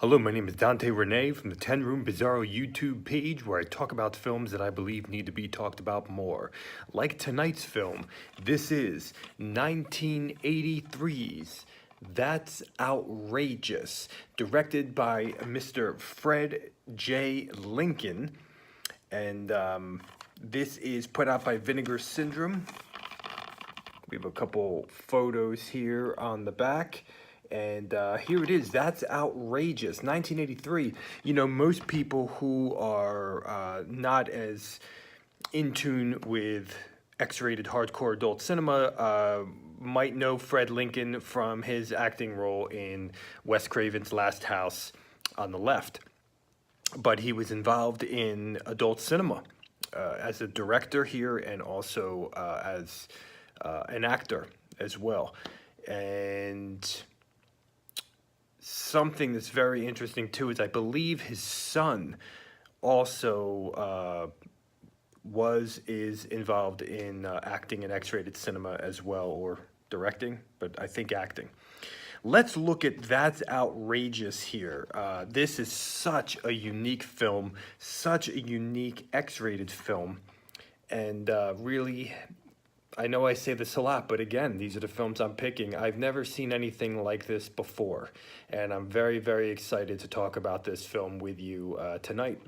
Hello, my name is Dante Rene from the 10 Room Bizarro YouTube page where I talk about films that I believe need to be talked about more. Like tonight's film, this is 1983's That's Outrageous, directed by Mr. Fred J. Lincoln. And this is put out by Vinegar Syndrome. We have a couple photos here on the back. And here it is. That's Outrageous. 1983. You know, most people who are not as in tune with X-rated hardcore adult cinema might know Fred Lincoln from his acting role in Wes Craven's Last House on the Left. But he was involved in adult cinema as a director here and also as an actor as well. And something that's very interesting too is I believe his son also is involved in acting in X-rated cinema as well, or directing, but I think acting. Let's look at That's Outrageous here. This is such a unique film, such a unique X-rated film, and really, I know I say this a lot, but again, these are the films I'm picking. I've never seen anything like this before, and I'm very, very excited to talk about this film with you tonight.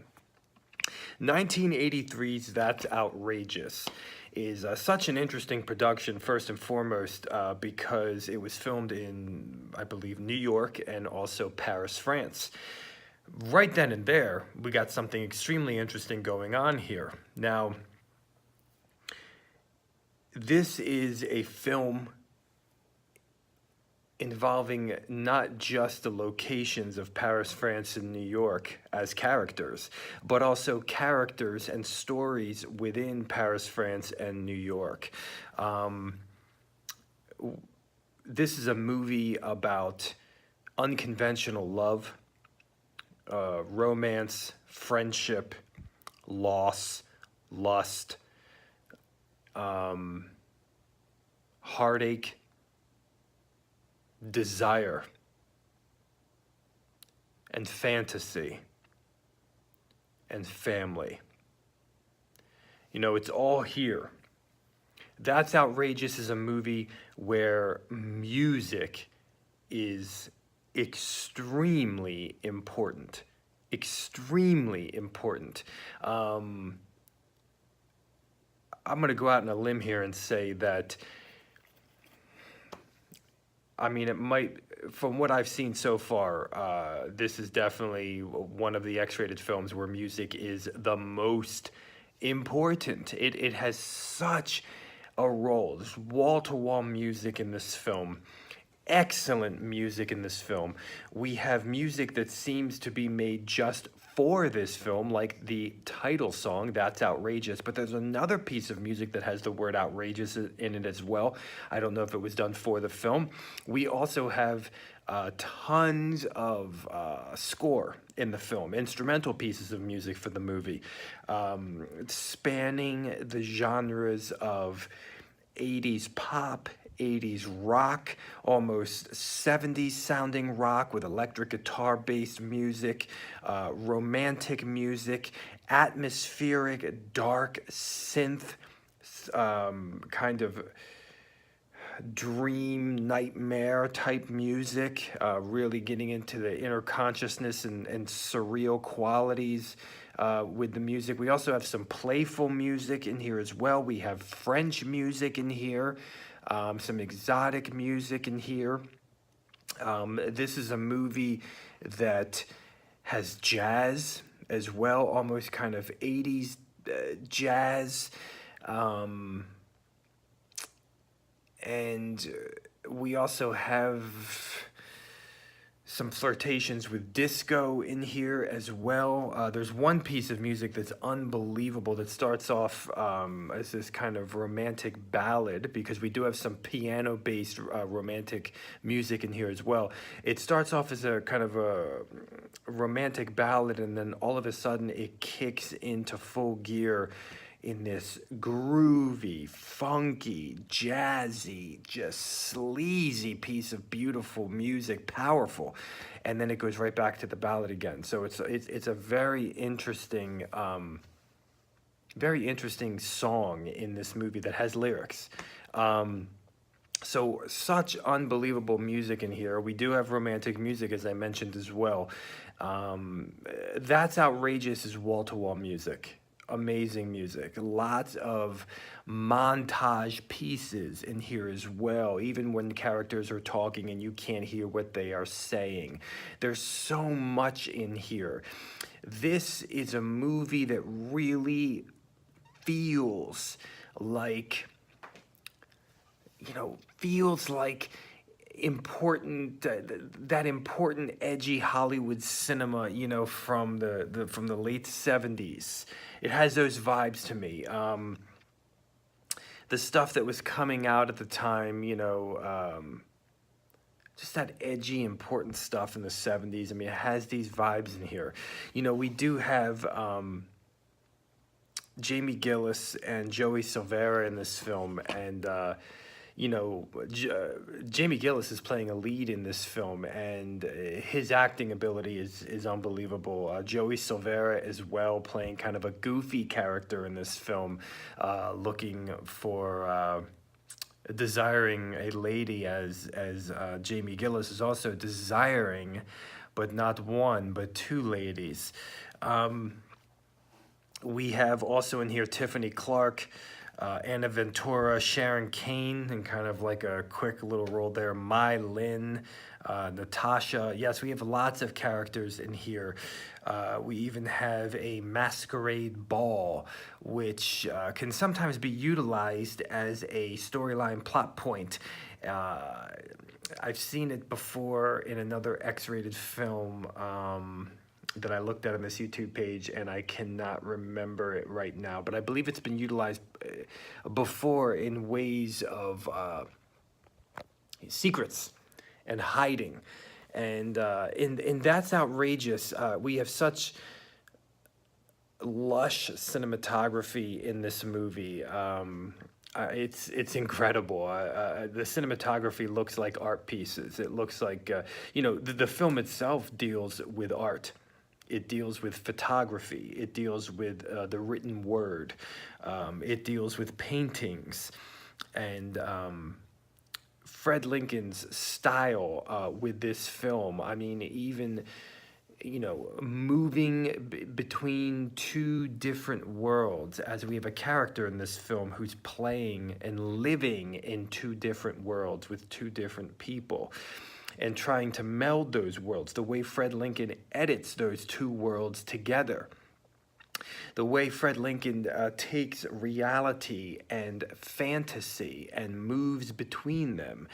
1983's That's Outrageous is such an interesting production, first and foremost, because it was filmed in, I believe, New York and also Paris, France. Right then and there, we got something extremely interesting going on here. Now, this is a film involving not just the locations of Paris, France, and New York as characters, but also characters and stories within Paris, France, and New York. This is a movie about unconventional love, romance, friendship, loss, lust, heartache, desire, and fantasy, and family. You know, it's all here. That's Outrageous is a movie where music is extremely important. Extremely important. I'm going to go out on a limb here and say that, I mean, it might, from what I've seen so far, this is definitely one of the X-rated films where music is the most important. It has such a role. There's wall-to-wall music in this film. Excellent music in this film. We have music that seems to be made just for this film, like the title song, That's Outrageous, but there's another piece of music that has the word outrageous in it as well. I don't know if it was done for the film. We also have tons of score in the film, instrumental pieces of music for the movie, spanning the genres of 80s pop, 80s rock, almost 70s sounding rock with electric guitar based music, romantic music, atmospheric, dark synth, kind of dream, nightmare type music, really getting into the inner consciousness and surreal qualities with the music. We also have some playful music in here as well. We have French music in here. Some exotic music in here. This is a movie that has jazz as well, almost kind of 80s jazz. And we also have some flirtations with disco in here as well. There's one piece of music that's unbelievable that starts off as this kind of romantic ballad, because we do have some piano-based romantic music in here as well. It starts off as a kind of a romantic ballad, and then all of a sudden it kicks into full gear in this groovy, funky, jazzy, just sleazy piece of beautiful music, powerful, and then it goes right back to the ballad again. So it's a very interesting song in this movie that has lyrics. So such unbelievable music in here. We do have romantic music, as I mentioned as well. That's Outrageous is wall-to-wall music. Amazing music. Lots of montage pieces in here as well, even when characters are talking and you can't hear what they are saying. There's so much in here. This is a movie that really feels like, feels like important, that important edgy Hollywood cinema, from the late 70s. It has those vibes to me. The stuff that was coming out at the time, just that edgy, important stuff in the 70s. I mean, it has these vibes in here. We do have Jamie Gillis and Joey Silvera in this film, and Jamie Gillis is playing a lead in this film, and his acting ability is unbelievable. Joey Silvera as well, playing kind of a goofy character in this film, looking for desiring a lady, as Jamie Gillis is also desiring, but not one, but two ladies. We have also in here Tiffany Clark, Anna Ventura, Sharon Kane, and kind of like a quick little role there. Mai Lin, Natasha. Yes, we have lots of characters in here. We even have a masquerade ball, which can sometimes be utilized as a storyline plot point. I've seen it before in another X-rated film that I looked at on this YouTube page, and I cannot remember it right now, but I believe it's been utilized before in ways of secrets and hiding. And That's Outrageous. We have such lush cinematography in this movie. It's incredible. The cinematography looks like art pieces. It looks like, the film itself deals with art. It deals with photography. It deals with the written word. It deals with paintings. And Fred Lincoln's style with this film, I mean, even, moving between two different worlds, as we have a character in this film who's playing and living in two different worlds with two different people, and trying to meld those worlds, the way Fred Lincoln edits those two worlds together, the way Fred Lincoln takes reality and fantasy and moves between them.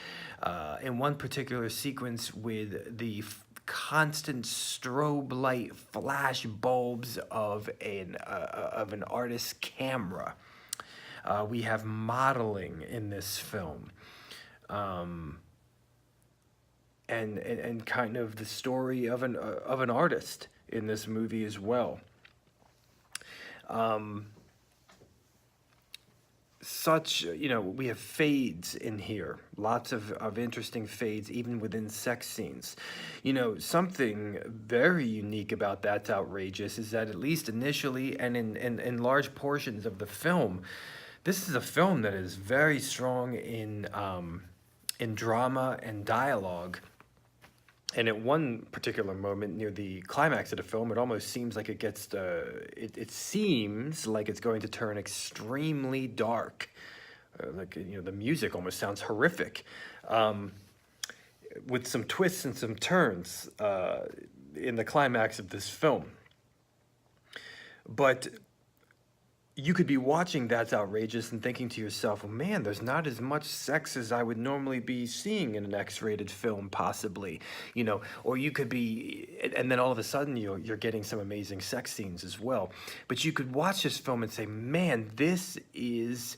In one particular sequence with the constant strobe light flash bulbs of an artist's camera. We have modeling in this film. And kind of the story of an artist in this movie as well. We have fades in here, lots of interesting fades, even within sex scenes. Something very unique about That's Outrageous is that, at least initially and in large portions of the film, this is a film that is very strong in drama and dialogue. And at one particular moment near the climax of the film, it almost seems like it gets it seems like it's going to turn extremely dark. The music almost sounds horrific, with some twists and some turns in the climax of this film. But you could be watching That's Outrageous and thinking to yourself, well, man, there's not as much sex as I would normally be seeing in an X-rated film, possibly, or you could be, and then all of a sudden you're getting some amazing sex scenes as well. But you could watch this film and say, man, this is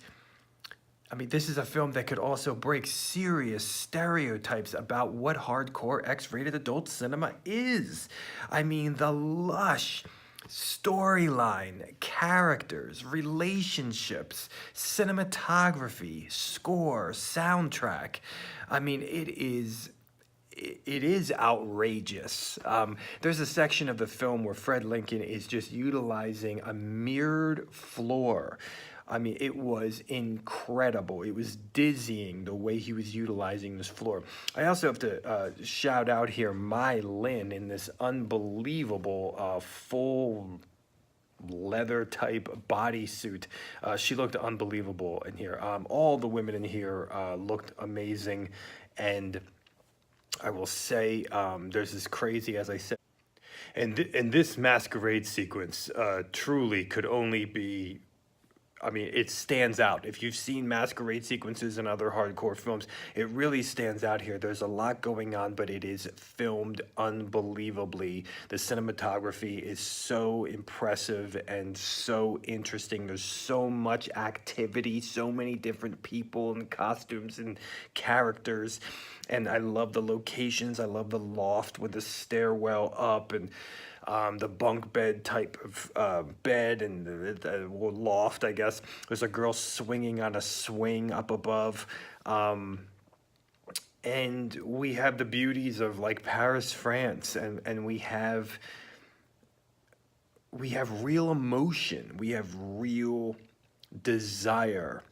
a film that could also break serious stereotypes about what hardcore X-rated adult cinema is. I mean, the lush, storyline, characters, relationships, cinematography, score, soundtrack. I mean, it is outrageous. There's a section of the film where Fred Lincoln is just utilizing a mirrored floor. I mean, it was incredible. It was dizzying the way he was utilizing this floor. I also have to shout out here Mai Lin in this unbelievable full leather type bodysuit. She looked unbelievable in here. All the women in here looked amazing, and I will say there's this crazy, as I said, and this masquerade sequence truly could only be. I mean, it stands out. If you've seen masquerade sequences in other hardcore films, it really stands out here. There's a lot going on, but it is filmed unbelievably. The cinematography is so impressive and so interesting. There's so much activity, so many different people and costumes and characters. And I love the locations. I love the loft with the stairwell up, and the bunk bed type of bed, and the loft, I guess. There's a girl swinging on a swing up above. And we have the beauties of like Paris, France, and we have real emotion. We have real desire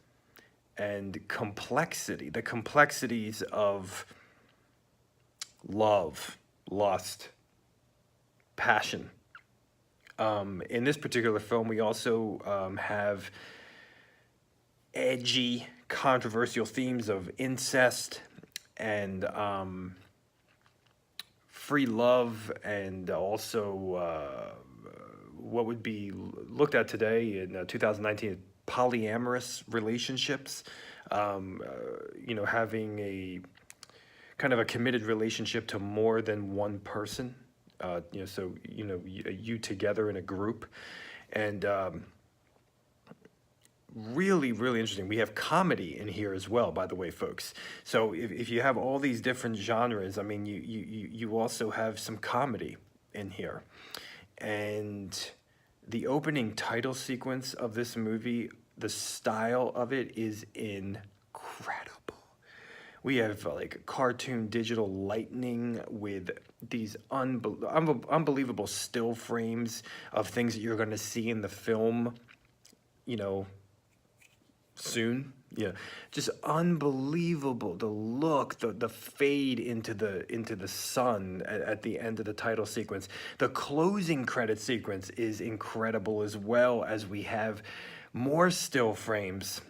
and complexity. The complexities of love, lust, passion. In this particular film, we also have edgy, controversial themes of incest and free love, and also what would be looked at today in 2019, polyamorous relationships. Having a kind of a committed relationship to more than one person. You together in a group, and really, really interesting. We have comedy in here as well, by the way, folks. So if you have all these different genres, I mean, you also have some comedy in here. And the opening title sequence of this movie, the style of it is incredible. We have like cartoon digital lightning with these unbelievable still frames of things that you're going to see in the film, soon. Yeah, just unbelievable. The look, the fade into the sun at the end of the title sequence. The closing credit sequence is incredible, as well as we have more still frames.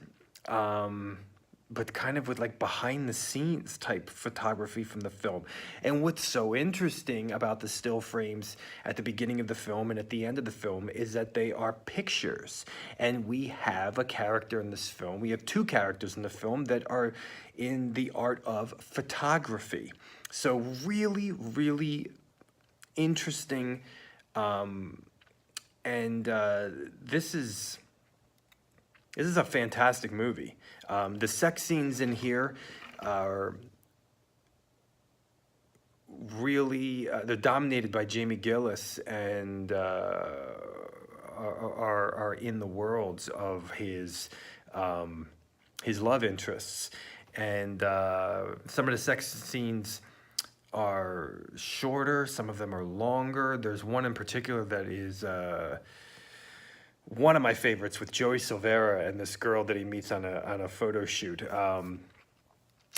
But kind of with like behind the scenes type photography from the film. And what's so interesting about the still frames at the beginning of the film and at the end of the film is that they are pictures. And we have a character in this film. We have two characters in the film that are in the art of photography. So really, really interesting. This is a fantastic movie. The sex scenes in here are really, they're dominated by Jamie Gillis, and are in the worlds of his love interests. And some of the sex scenes are shorter, some of them are longer. There's one in particular that is one of my favorites, with Joey Silvera and this girl that he meets on a photo shoot.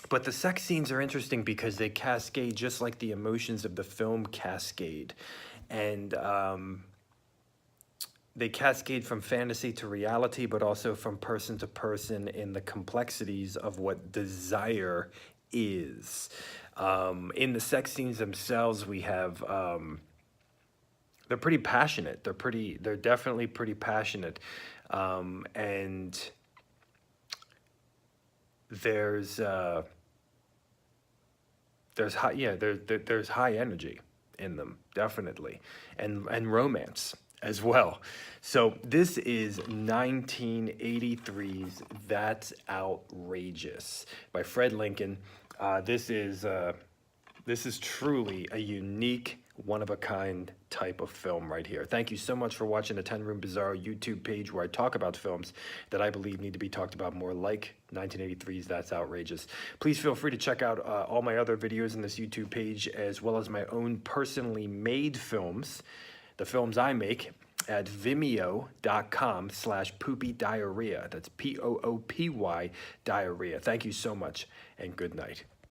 But the sex scenes are interesting because they cascade just like the emotions of the film cascade. And they cascade from fantasy to reality, but also from person to person in the complexities of what desire is. In the sex scenes themselves, we have... they're pretty passionate. They're definitely pretty passionate. And there's high energy in them, definitely. And romance as well. So this is 1983's That's Outrageous by Fred Lincoln. This is truly a unique one-of-a-kind type of film right here. Thank you so much for watching the 10 Room Bizarro YouTube page where I talk about films that I believe need to be talked about more, like 1983's That's Outrageous. Please feel free to check out all my other videos in this YouTube page, as well as my own personally made films, the films I make, at vimeo.com/poopy diarrhea. That's Poopy diarrhea. Thank you so much, and good night.